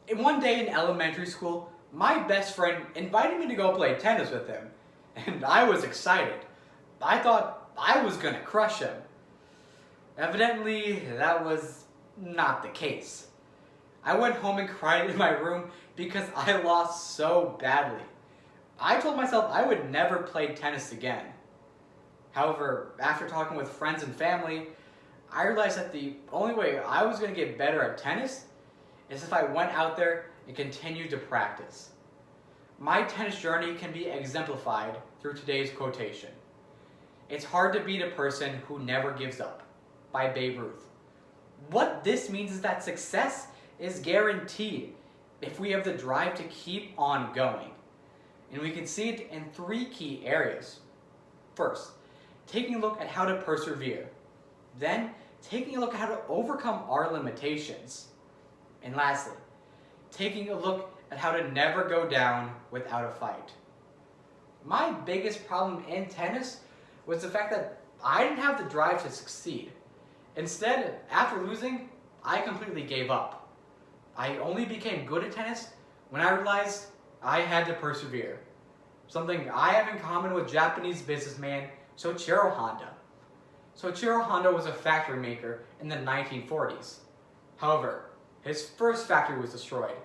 And one day in elementary school, my best friend invited me to go play tennis with him, and I was excited. I thought I was gonna crush him. Evidently, that was not the case. I went home and cried in my room because I lost so badly. I told myself I would never play tennis again. However, after talking with friends and family, I realized that the only way I was going to get better at tennis is if I went out there and continued to practice. My tennis journey can be exemplified through today's quotation. It's hard to beat a person who never gives up, by Babe Ruth. What this means is that success is guaranteed if we have the drive to keep on going. And we can see it in three key areas. First, taking a look at how to persevere. Then, taking a look at how to overcome our limitations. And lastly, taking a look at how to never go down without a fight. My biggest problem in tennis was the fact that I didn't have the drive to succeed. Instead, after losing, I completely gave up. I only became good at tennis when I realized I had to persevere. Something I have in common with Japanese businessman Soichiro Honda. Soichiro Honda was a factory maker in the 1940s. However, his first factory was destroyed,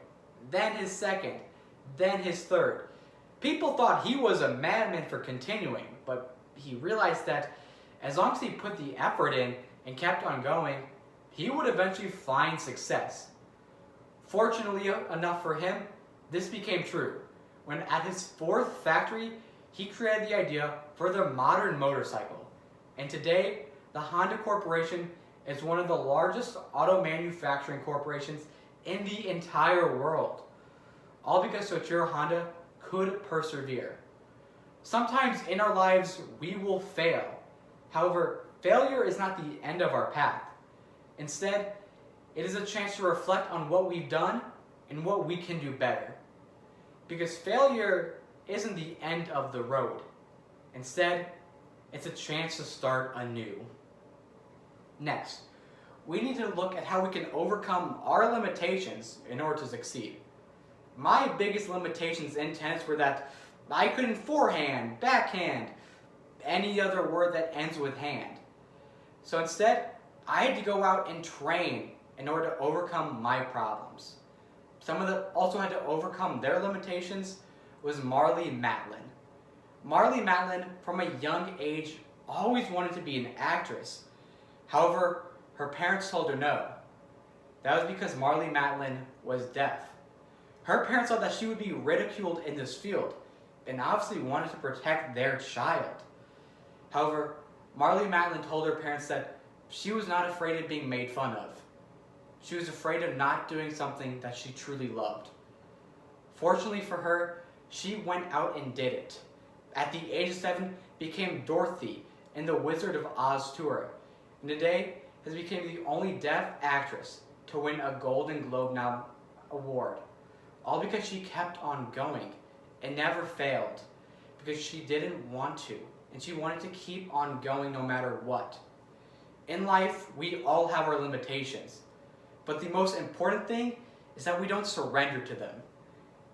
then his second, then his third. People thought he was a madman for continuing, but he realized that as long as he put the effort in and kept on going, he would eventually find success. Fortunately enough for him, this became true when at his fourth factory, he created the idea for the modern motorcycle. And today, the Honda Corporation is one of the largest auto manufacturing corporations in the entire world. All because Soichiro Honda could persevere. Sometimes in our lives, we will fail. However, failure is not the end of our path. Instead, it is a chance to reflect on what we've done and what we can do better. Because failure isn't the end of the road. Instead, it's a chance to start anew. Next, we need to look at how we can overcome our limitations in order to succeed. My biggest limitations in tennis were that I couldn't forehand, backhand, any other word that ends with hand. So instead, I had to go out and train in order to overcome my problems. Someone that also had to overcome their limitations was Marlee Matlin. Marlee Matlin, from a young age, always wanted to be an actress. However, her parents told her no. That was because Marlee Matlin was deaf. Her parents thought that she would be ridiculed in this field, and obviously wanted to protect their child. However, Marlee Matlin told her parents that she was not afraid of being made fun of. She was afraid of not doing something that she truly loved. Fortunately for her, she went out and did it. At the age of 7, became Dorothy in the Wizard of Oz tour, and today has become the only deaf actress to win a Golden Globe award. All because she kept on going and never failed, because she didn't want to, and she wanted to keep on going no matter what. In life, we all have our limitations, but the most important thing is that we don't surrender to them.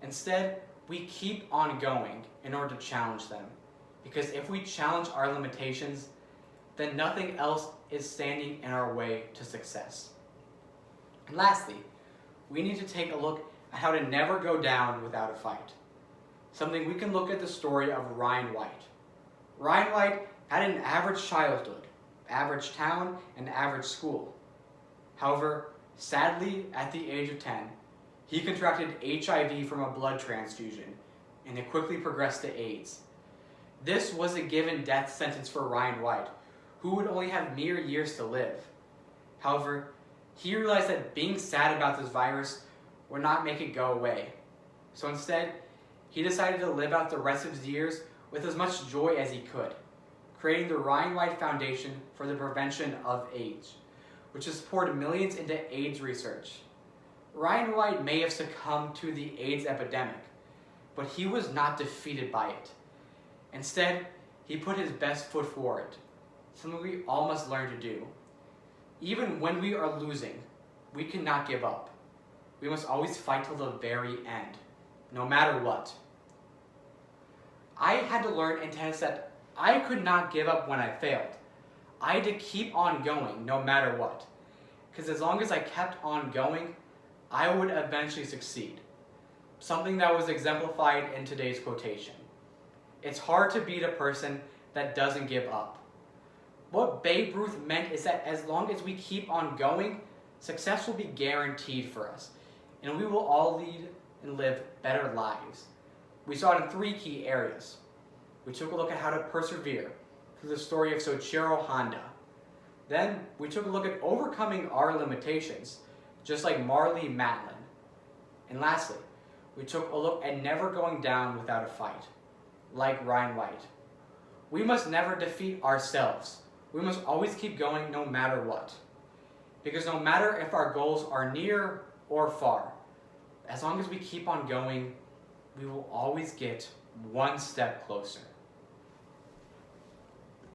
Instead, we keep on going in order to challenge them. Because if we challenge our limitations, then nothing else is standing in our way to success. And lastly, we need to take a look at how to never go down without a fight. Something we can look at the story of Ryan White. Ryan White had an average childhood, average town, and average school. However, sadly, at the age of 10, he contracted HIV from a blood transfusion, and it quickly progressed to AIDS. This was a given death sentence for Ryan White, who would only have mere years to live. However, he realized that being sad about this virus would not make it go away. So instead, he decided to live out the rest of his years with as much joy as he could, creating the Ryan White Foundation for the Prevention of AIDS, which has poured millions into AIDS research. Ryan White may have succumbed to the AIDS epidemic, but he was not defeated by it. Instead, he put his best foot forward, something we all must learn to do. Even when we are losing, we cannot give up. We must always fight till the very end, no matter what. I had to learn in tennis that I could not give up when I failed. I had to keep on going no matter what. Because as long as I kept on going, I would eventually succeed. Something that was exemplified in today's quotation. It's hard to beat a person that doesn't give up. What Babe Ruth meant is that as long as we keep on going, success will be guaranteed for us, and we will all lead and live better lives. We saw it in 3 key areas. We took a look at how to persevere through the story of Soichiro Honda. Then we took a look at overcoming our limitations, just like Marlee Matlin. And lastly, we took a look at never going down without a fight, like Ryan White. We must never defeat ourselves. We must always keep going no matter what. Because no matter if our goals are near or far, as long as we keep on going, we will always get one step closer.